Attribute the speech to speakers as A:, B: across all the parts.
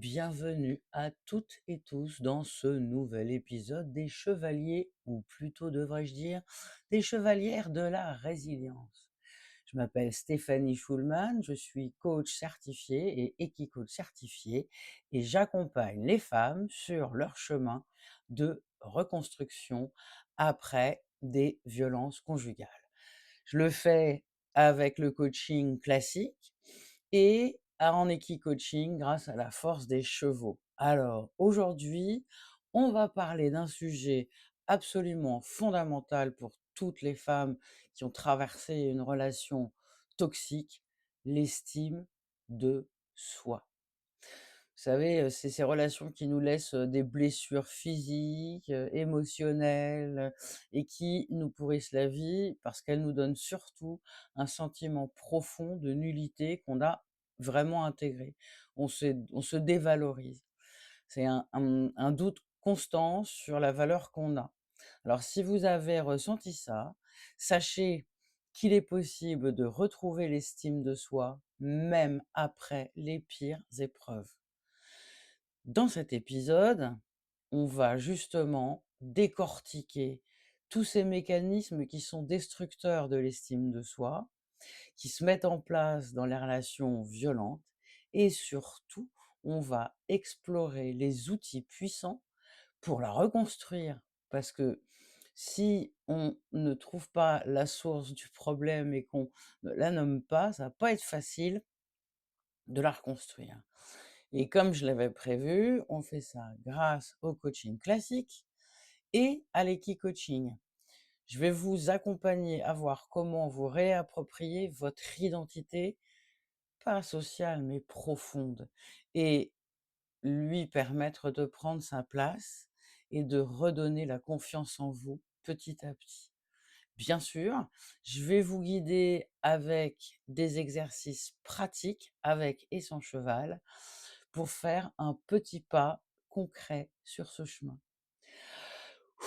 A: bienvenue à toutes et tous dans ce nouvel épisode des Chevaliers, ou plutôt devrais-je dire, des Chevalières de la Résilience. Je m'appelle Stéphanie Schulman, je suis coach certifié et Equicoach certifié et j'accompagne les femmes sur leur chemin de reconstruction après des violences conjugales. Je le fais avec le coaching classique et en Equi-coaching grâce à la force des chevaux. Alors aujourd'hui, on va parler d'un sujet absolument fondamental pour toutes les femmes qui ont traversé une relation toxique, l'estime de soi. Vous savez, c'est ces relations qui nous laissent, des blessures physiques, émotionnelles, et qui nous pourrissent la vie parce qu'elles nous donnent surtout un sentiment profond de nullité qu'on a vraiment intégré. On se dévalorise. C'est un doute constant sur la valeur qu'on a. Alors si vous avez ressenti ça, sachez qu'il est possible de retrouver l'estime de soi, même après les pires épreuves. Dans cet épisode, on va justement décortiquer tous ces mécanismes qui sont destructeurs de l'estime de soi, qui se mettent en place dans les relations violentes et surtout, on va explorer les outils puissants pour la reconstruire. Parce que si on ne trouve pas la source du problème et qu'on ne la nomme pas, ça va pas être facile de la reconstruire. Et comme je l'avais prévu, on fait ça grâce au coaching classique et à l'Equi-coaching. Je vais vous accompagner à voir comment vous réapproprier votre identité, pas sociale, mais profonde, et lui permettre de prendre sa place et de redonner la confiance en vous petit à petit. Bien sûr, je vais vous guider avec des exercices pratiques avec et sans cheval pour faire un petit pas concret sur ce chemin.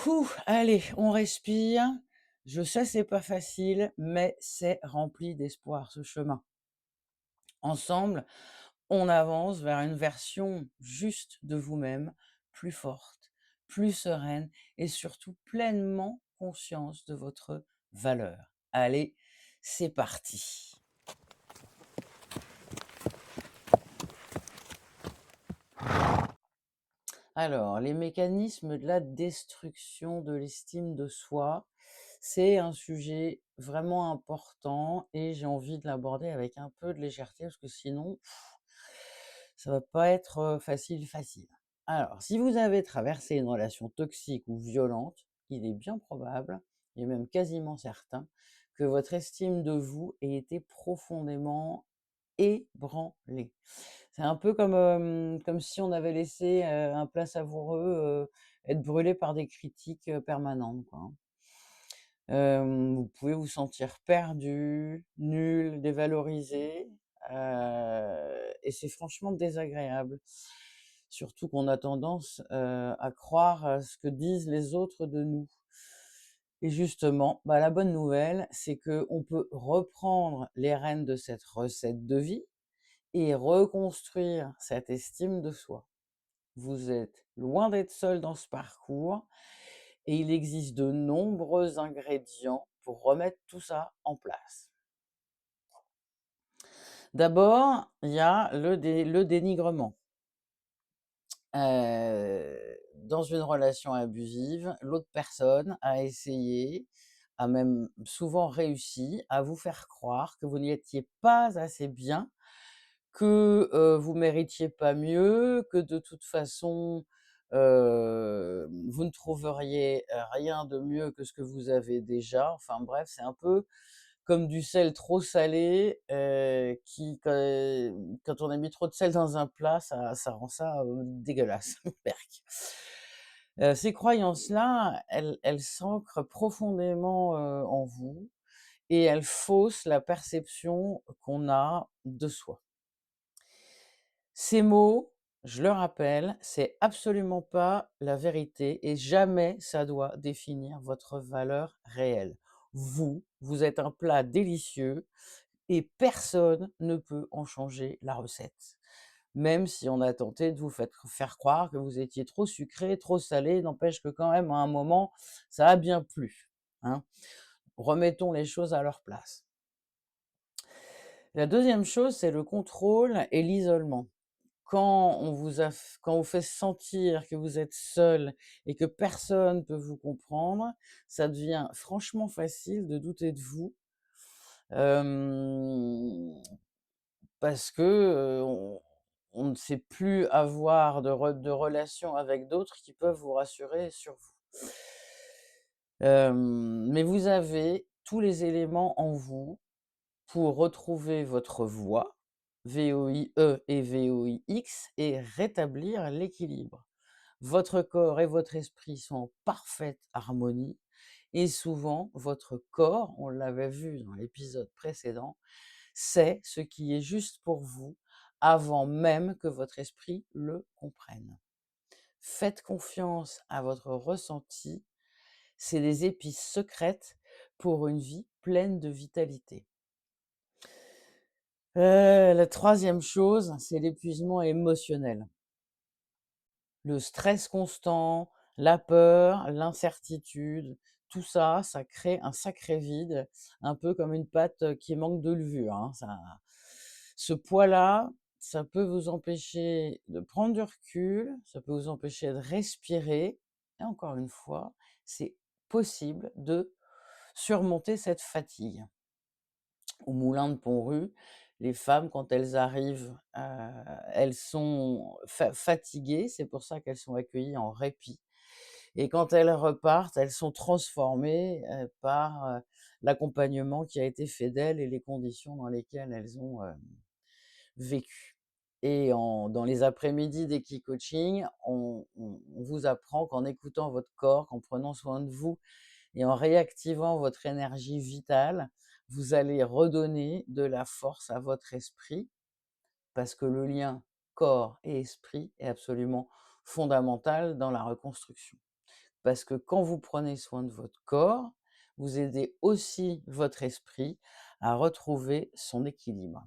A: Ouh, allez, on respire. Je sais, c'est pas facile, mais c'est rempli d'espoir ce chemin. Ensemble, on avance vers une version juste de vous-même, plus forte, plus sereine et surtout pleinement conscience de votre valeur. Allez, c'est parti. Alors, les mécanismes de la destruction de l'estime de soi, c'est un sujet vraiment important et j'ai envie de l'aborder avec un peu de légèreté parce que sinon, ça va pas être facile. Alors, si vous avez traversé une relation toxique ou violente, il est bien probable, et même quasiment certain, que votre estime de vous ait été profondément ébranlée. C'est un peu comme si on avait laissé, un plat savoureux, être brûlé par des critiques, permanentes, quoi, hein. Vous pouvez vous sentir perdu, nul, dévalorisé, et c'est franchement désagréable. Surtout qu'on a tendance, à croire à ce que disent les autres de nous. Et justement, la bonne nouvelle, c'est qu'on peut reprendre les rênes de cette recette de vie et reconstruire cette estime de soi. Vous êtes loin d'être seul dans ce parcours et il existe de nombreux ingrédients pour remettre tout ça en place. D'abord, il y a le dénigrement. Dans une relation abusive, l'autre personne a essayé, a même souvent réussi à vous faire croire que vous n'y étiez pas assez bien, que, vous méritiez pas mieux, que de toute façon, vous ne trouveriez, rien de mieux que ce que vous avez déjà. Enfin bref, c'est un peu comme du sel trop salé, qui quand on a mis trop de sel dans un plat, ça rend ça, dégueulasse. Berk. Ces croyances-là, elles s'ancrent profondément, en vous et elles faussent la perception qu'on a de soi. Ces mots, je le rappelle, c'est absolument pas la vérité et jamais ça doit définir votre valeur réelle. Vous êtes un plat délicieux et personne ne peut en changer la recette. même si on a tenté de vous faire croire que vous étiez trop sucré, trop salé, n'empêche que quand même à un moment, ça a bien plu, hein. Remettons les choses à leur place. La deuxième chose, c'est le contrôle et l'isolement. Quand on vous fait sentir que vous êtes seul et que personne ne peut vous comprendre, ça devient franchement facile de douter de vous, hem, parce que, on ne sait plus avoir de relations avec d'autres qui peuvent vous rassurer sur vous. Mais vous avez tous les éléments en vous pour retrouver votre voix, VOIE et VOIX, et rétablir l'équilibre. Votre corps et votre esprit sont en parfaite harmonie et souvent votre corps, on l'avait vu dans l'épisode précédent, sait ce qui est juste pour vous avant même que votre esprit le comprenne. Faites confiance à votre ressenti, c'est des épices secrètes pour une vie pleine de vitalité. La troisième chose, c'est l'épuisement émotionnel. Le stress constant, la peur, l'incertitude, tout ça, ça crée un sacré vide, un peu comme une pâte, qui manque de levure, hein. Ce poids-là, ça peut vous empêcher de prendre du recul, ça peut vous empêcher de respirer et encore une fois, c'est possible de surmonter cette fatigue. Au moulin de Pont-Rue, les femmes, quand elles arrivent, elles sont fatiguées, c'est pour ça qu'elles sont accueillies en répit, et quand elles repartent, elles sont transformées, par, l'accompagnement qui a été fait d'elles et les conditions dans lesquelles elles ont, vécu. Et dans les après-midi d'Equi-Coaching, on vous apprend qu'en écoutant votre corps, qu'en prenant soin de vous et en réactivant votre énergie vitale, vous allez redonner de la force à votre esprit, parce que le lien corps et esprit est absolument fondamental dans la reconstruction. Parce que quand vous prenez soin de votre corps, vous aidez aussi votre esprit à retrouver son équilibre.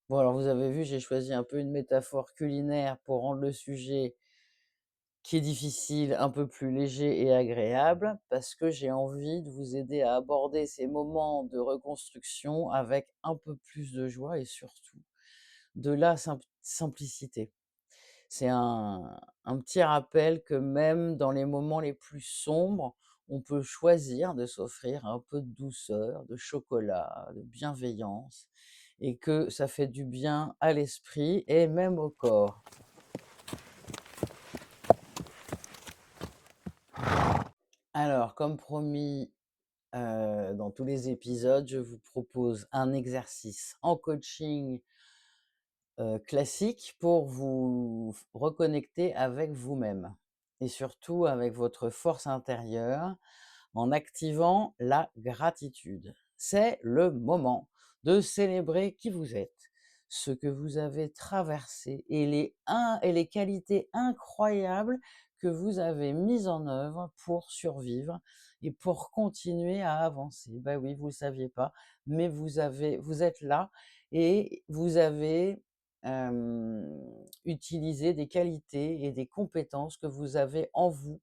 A: Bon, alors vous avez vu, j'ai choisi un peu une métaphore culinaire pour rendre le sujet qui est difficile, un peu plus léger et agréable, parce que j'ai envie de vous aider à aborder ces moments de reconstruction avec un peu plus de joie et surtout de la simplicité. C'est un petit rappel que même dans les moments les plus sombres, on peut choisir de s'offrir un peu de douceur, de chocolat, de bienveillance, et que ça fait du bien à l'esprit et même au corps. Alors, comme promis, dans tous les épisodes, je vous propose un exercice en coaching, classique pour vous reconnecter avec vous-même et surtout avec votre force intérieure en activant la gratitude. C'est le moment de célébrer qui vous êtes, ce que vous avez traversé et les qualités incroyables que vous avez mises en œuvre pour survivre et pour continuer à avancer. Ben oui, vous ne le saviez pas, mais vous êtes là et vous avez utilisé des qualités et des compétences que vous avez en vous,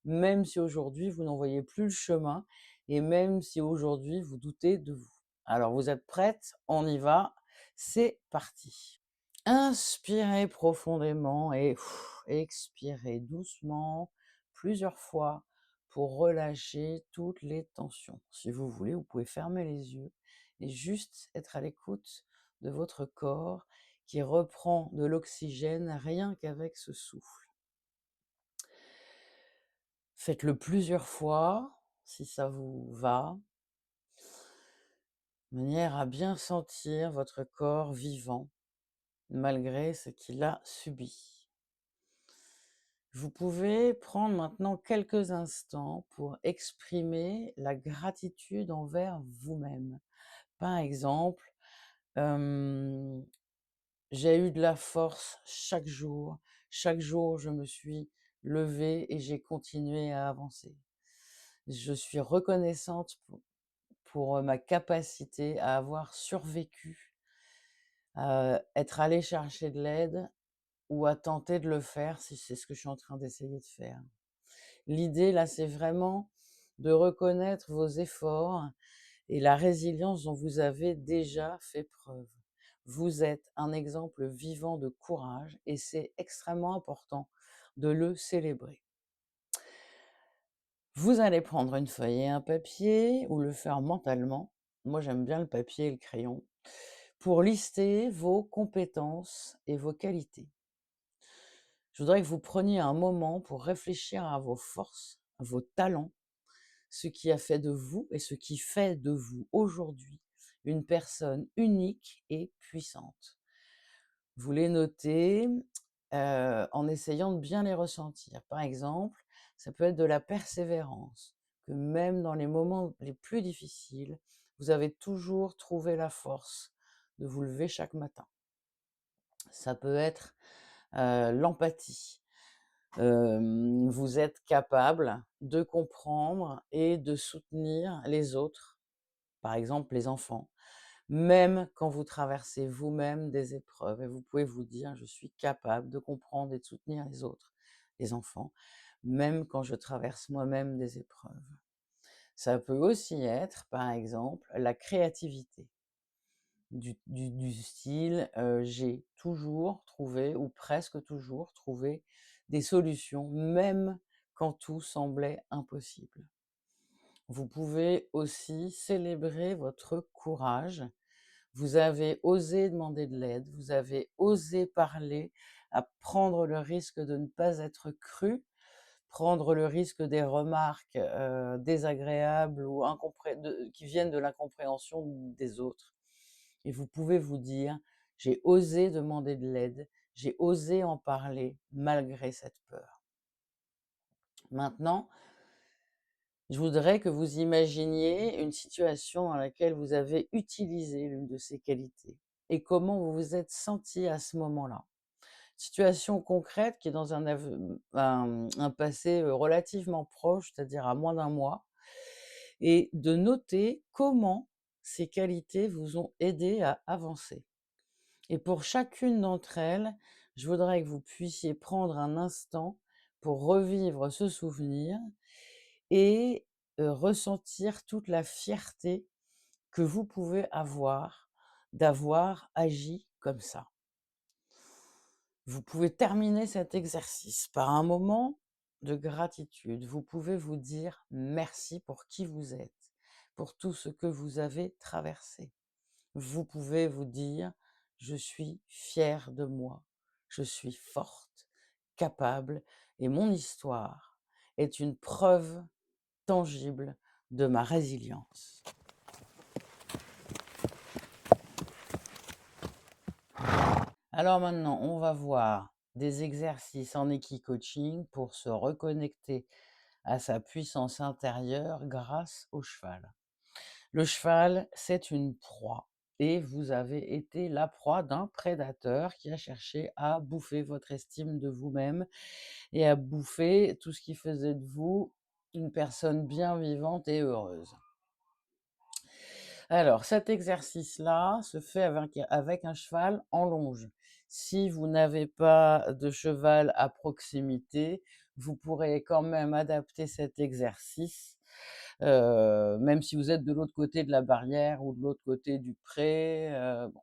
A: même si aujourd'hui vous n'en voyez plus le chemin et même si aujourd'hui vous doutez de vous. Alors vous êtes prête? On y va, c'est parti. Inspirez profondément et expirez doucement plusieurs fois pour relâcher toutes les tensions. Si vous voulez, vous pouvez fermer les yeux et juste être à l'écoute de votre corps qui reprend de l'oxygène rien qu'avec ce souffle. Faites-le plusieurs fois si ça vous va, de manière à bien sentir votre corps vivant malgré ce qu'il a subi. Vous pouvez prendre maintenant quelques instants pour exprimer la gratitude envers vous-même. Par exemple, hem, j'ai eu de la force chaque jour. Chaque jour, je me suis levée et j'ai continué à avancer. Je suis reconnaissante pour ma capacité à avoir survécu, à être allée chercher de l'aide ou à tenter de le faire si c'est ce que je suis en train d'essayer de faire. L'idée là, c'est vraiment de reconnaître vos efforts et la résilience dont vous avez déjà fait preuve. Vous êtes un exemple vivant de courage et c'est extrêmement important de le célébrer. Vous allez prendre une feuille et un papier ou le faire mentalement. Moi, j'aime bien le papier et le crayon pour lister vos compétences et vos qualités. Je voudrais que vous preniez un moment pour réfléchir à vos forces, à vos talents, ce qui a fait de vous et ce qui fait de vous aujourd'hui une personne unique et puissante. Vous les notez en essayant de bien les ressentir. Par exemple, ça peut être de la persévérance, que même dans les moments les plus difficiles, vous avez toujours trouvé la force de vous lever chaque matin. Ça peut être l'empathie. Vous êtes capable de comprendre et de soutenir les autres, par exemple les enfants, même quand vous traversez vous-même des épreuves et vous pouvez vous dire: «Je suis capable de comprendre et de soutenir les autres, les enfants, même quand je traverse moi-même des épreuves». Ça peut aussi être, par exemple, la créativité, du style, j'ai toujours trouvé ou presque toujours trouvé des solutions, même quand tout semblait impossible. Vous pouvez aussi célébrer votre courage. Vous avez osé demander de l'aide, vous avez osé parler, à prendre le risque de ne pas être cru, prendre le risque des remarques, désagréables ou qui viennent de l'incompréhension des autres. Et vous pouvez vous dire: «J'ai osé demander de l'aide, j'ai osé en parler malgré cette peur». Maintenant, je voudrais que vous imaginiez une situation dans laquelle vous avez utilisé l'une de ces qualités et comment vous vous êtes senti à ce moment-là. Situation concrète qui est dans un passé relativement proche, c'est-à-dire à moins d'un mois, et de noter comment ces qualités vous ont aidé à avancer. Et pour chacune d'entre elles, je voudrais que vous puissiez prendre un instant pour revivre ce souvenir et ressentir toute la fierté que vous pouvez avoir d'avoir agi comme ça. Vous pouvez terminer cet exercice par un moment de gratitude. Vous pouvez vous dire merci pour qui vous êtes, pour tout ce que vous avez traversé. Vous pouvez vous dire: «Je suis fière de moi, je suis forte, capable et mon histoire est une preuve tangible de ma résilience». Alors maintenant, on va voir des exercices en Coaching pour se reconnecter à sa puissance intérieure grâce au cheval. Le cheval, c'est une proie et vous avez été la proie d'un prédateur qui a cherché à bouffer votre estime de vous-même et à bouffer tout ce qui faisait de vous une personne bien vivante et heureuse. Alors, cet exercice-là se fait avec un cheval en longe. Si vous n'avez pas de cheval à proximité, vous pourrez quand même adapter cet exercice, même si vous êtes de l'autre côté de la barrière ou de l'autre côté du pré. Bon.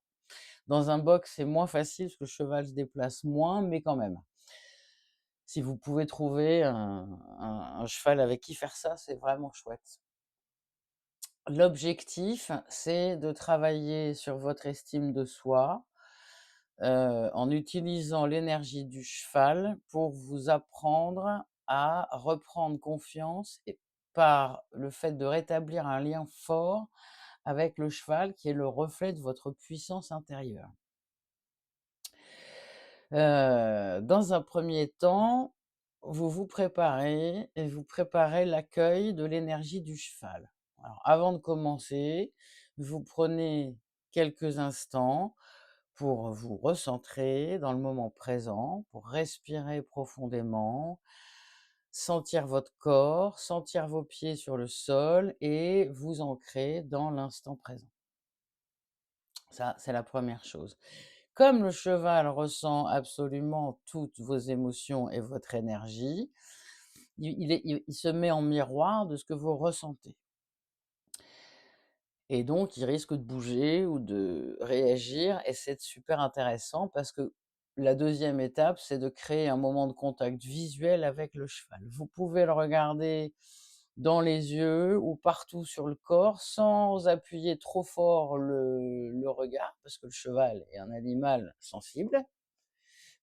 A: Dans un box, c'est moins facile parce que le cheval se déplace moins, mais quand même. Si vous pouvez trouver un cheval avec qui faire ça, c'est vraiment chouette. L'objectif, c'est de travailler sur votre estime de soi, en utilisant l'énergie du cheval pour vous apprendre à reprendre confiance et par le fait de rétablir un lien fort avec le cheval qui est le reflet de votre puissance intérieure. Dans un premier temps, vous vous préparez et vous préparez l'accueil de l'énergie du cheval. Alors avant de commencer, vous prenez quelques instants pour vous recentrer dans le moment présent, pour respirer profondément, sentir votre corps, sentir vos pieds sur le sol et vous ancrer dans l'instant présent. Ça, c'est la première chose. comme le cheval ressent absolument toutes vos émotions et votre énergie, il se met en miroir de ce que vous ressentez. Et donc il risque de bouger ou de réagir et c'est super intéressant parce que la deuxième étape, c'est de créer un moment de contact visuel avec le cheval. Vous pouvez le regarder dans les yeux ou partout sur le corps sans appuyer trop fort le regard parce que le cheval est un animal sensible.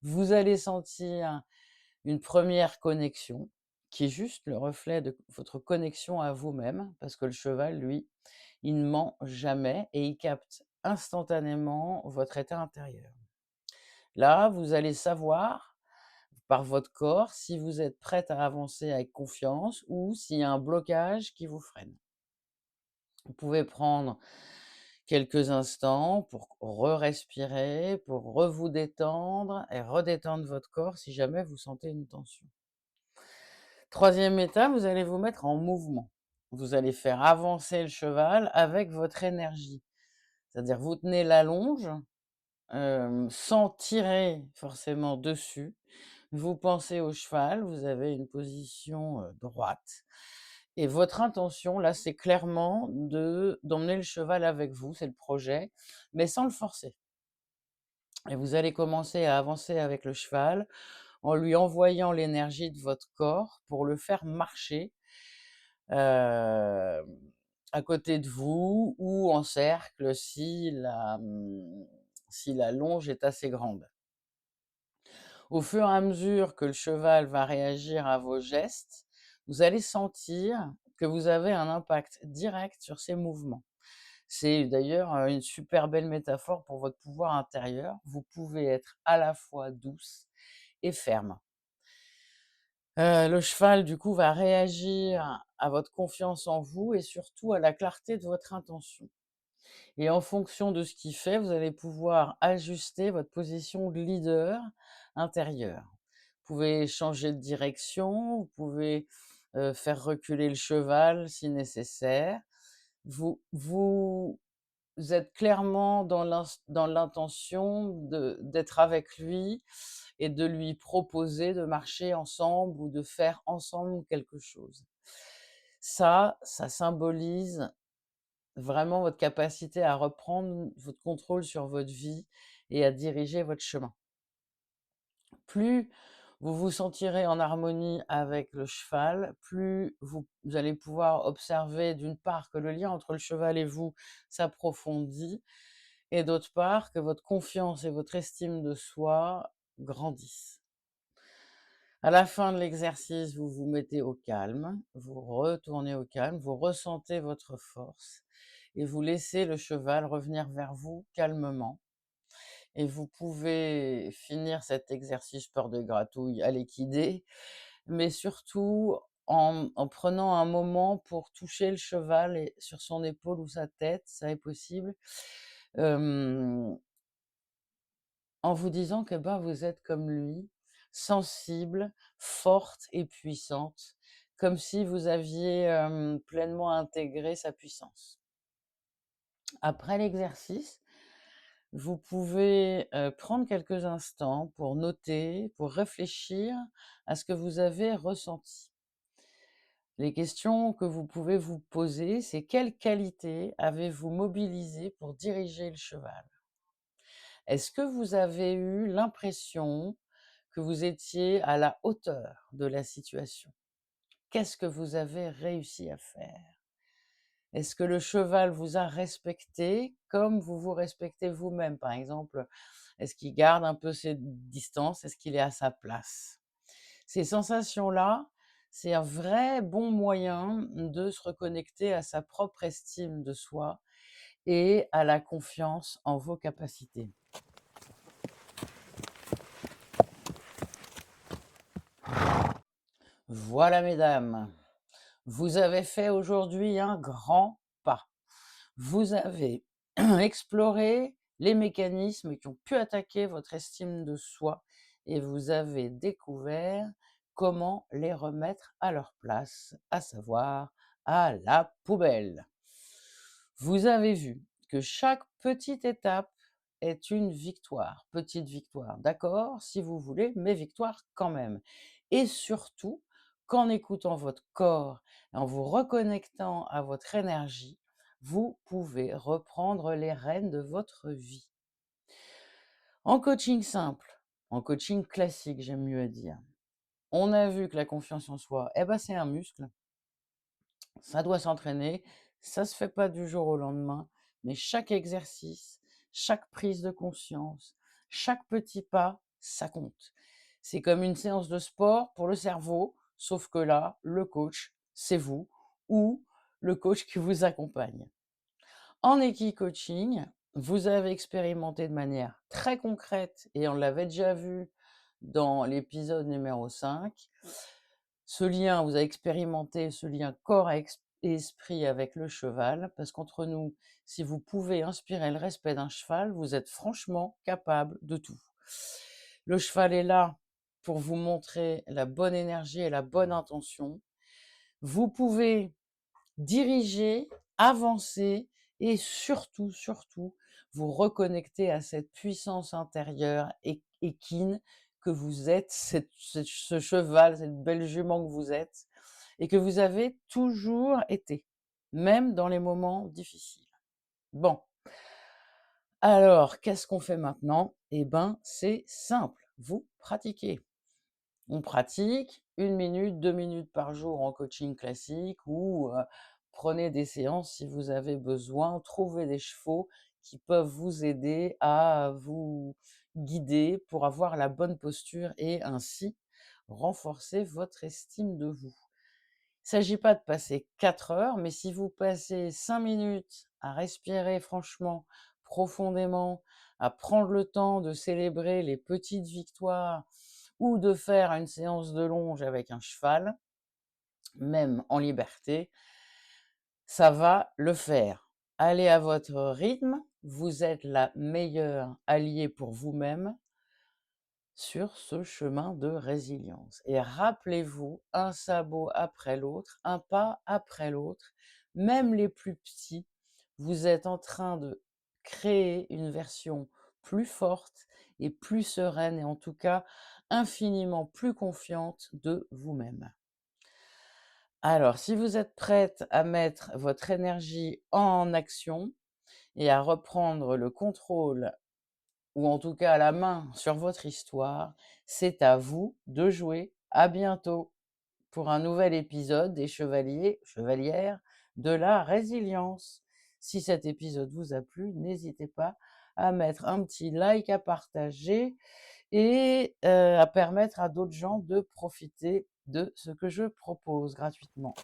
A: Vous allez sentir une première connexion qui est juste le reflet de votre connexion à vous-même parce que le cheval, lui, il ne ment jamais et il capte instantanément votre état intérieur. Là, vous allez savoir par votre corps si vous êtes prête à avancer avec confiance ou s'il y a un blocage qui vous freine. Vous pouvez prendre quelques instants pour respirer, pour vous détendre et redétendre votre corps si jamais vous sentez une tension. Troisième étape, vous allez vous mettre en mouvement. Vous allez faire avancer le cheval avec votre énergie. C'est-à-dire vous tenez la longe, sans tirer forcément dessus. Vous pensez au cheval, vous avez une position, droite et votre intention là, c'est clairement d'emmener le cheval avec vous, c'est le projet, mais sans le forcer et vous allez commencer à avancer avec le cheval en lui envoyant l'énergie de votre corps pour le faire marcher, hem, à côté de vous ou en cercle si la longe est assez grande. Au fur et à mesure que le cheval va réagir à vos gestes, vous allez sentir que vous avez un impact direct sur ses mouvements. C'est d'ailleurs, une super belle métaphore pour votre pouvoir intérieur. Vous pouvez être à la fois douce et ferme. Le cheval du coup va réagir à votre confiance en vous et surtout à la clarté de votre intention. Et en fonction de ce qu'il fait, vous allez pouvoir ajuster votre position de leader intérieur. Vous pouvez changer de direction, vous pouvez, faire reculer le cheval si nécessaire. Vous êtes clairement dans l'intention d'être avec lui et de lui proposer de marcher ensemble ou de faire ensemble quelque chose. Ça symbolise vraiment votre capacité à reprendre votre contrôle sur votre vie et à diriger votre chemin. Plus vous vous sentirez en harmonie avec le cheval, plus vous allez pouvoir observer d'une part que le lien entre le cheval et vous s'approfondit et d'autre part que votre confiance et votre estime de soi grandissent. À la fin de l'exercice, vous vous mettez au calme, vous retournez au calme, vous ressentez votre force et vous laissez le cheval revenir vers vous calmement. Et vous pouvez finir cet exercice peur de gratouille à l'équidé, mais surtout en prenant un moment pour toucher le cheval et sur son épaule ou sa tête, ça est possible, hem, en vous disant que, ben, vous êtes comme lui, sensible, forte et puissante, comme si vous aviez, pleinement intégré sa puissance. Après l'exercice, vous pouvez, prendre quelques instants pour noter, pour réfléchir à ce que vous avez ressenti. Les questions que vous pouvez vous poser, c'est: quelles qualités avez-vous mobilisées pour diriger le cheval? Est-ce que vous avez eu l'impression que vous étiez à la hauteur de la situation? Qu'est-ce que vous avez réussi à faire? Est-ce que le cheval vous a respecté comme vous vous respectez vous-même? Par exemple, est-ce qu'il garde un peu ses distances? Est-ce qu'il est à sa place? Ces sensations-là, c'est un vrai bon moyen de se reconnecter à sa propre estime de soi et à la confiance en vos capacités. Voilà mesdames, vous avez fait aujourd'hui un grand pas. Vous avez exploré les mécanismes qui ont pu attaquer votre estime de soi et vous avez découvert comment les remettre à leur place, à savoir à la poubelle. Vous avez vu que chaque petite étape est une victoire. Petite victoire, d'accord, si vous voulez, mais victoire quand même. Et surtout, qu'en écoutant votre corps, en vous reconnectant à votre énergie, vous pouvez reprendre les rênes de votre vie. En coaching simple, en coaching classique, j'aime mieux dire, on a vu que la confiance en soi, c'est un muscle, ça doit s'entraîner, ça se fait pas du jour au lendemain, mais chaque exercice, chaque prise de conscience, chaque petit pas, ça compte. C'est comme une séance de sport pour le cerveau, sauf que là, le coach, c'est vous ou le coach qui vous accompagne. En coaching, vous avez expérimenté de manière très concrète, et on l'avait déjà vu dans l'épisode numéro 5, ce lien, vous avez expérimenté ce lien corps et esprit avec le cheval, parce qu'entre nous, si vous pouvez inspirer le respect d'un cheval, vous êtes franchement capable de tout. Le cheval est là pour vous montrer la bonne énergie et la bonne intention. Vous pouvez diriger, avancer et surtout, surtout, vous reconnecter à cette puissance intérieure équine que vous êtes, ce cheval, cette belle jument que vous êtes et que vous avez toujours été, même dans les moments difficiles. Bon, alors, qu'est-ce qu'on fait maintenant? C'est simple, vous pratiquez. On pratique 1 minute, 2 minutes par jour en coaching classique ou prenez des séances si vous avez besoin. Trouvez des chevaux qui peuvent vous aider à vous guider pour avoir la bonne posture et ainsi renforcer votre estime de vous. Il ne s'agit pas de passer 4 heures, mais si vous passez 5 minutes à respirer franchement, profondément, à prendre le temps de célébrer les petites victoires ou de faire une séance de longe avec un cheval, même en liberté, ça va le faire. Allez à votre rythme, vous êtes la meilleure alliée pour vous-même sur ce chemin de résilience. Et rappelez-vous, un sabot après l'autre, un pas après l'autre, même les plus petits, vous êtes en train de créer une version plus forte et plus sereine et en tout cas infiniment plus confiante de vous-même. Alors, si vous êtes prête à mettre votre énergie en action et à reprendre le contrôle ou en tout cas la main sur votre histoire, c'est à vous de jouer. À bientôt pour un nouvel épisode des Chevaliers, Chevalières de la Résilience. Si cet épisode vous a plu, n'hésitez pas à mettre un petit like, à partager et à permettre à d'autres gens de profiter de ce que je propose gratuitement.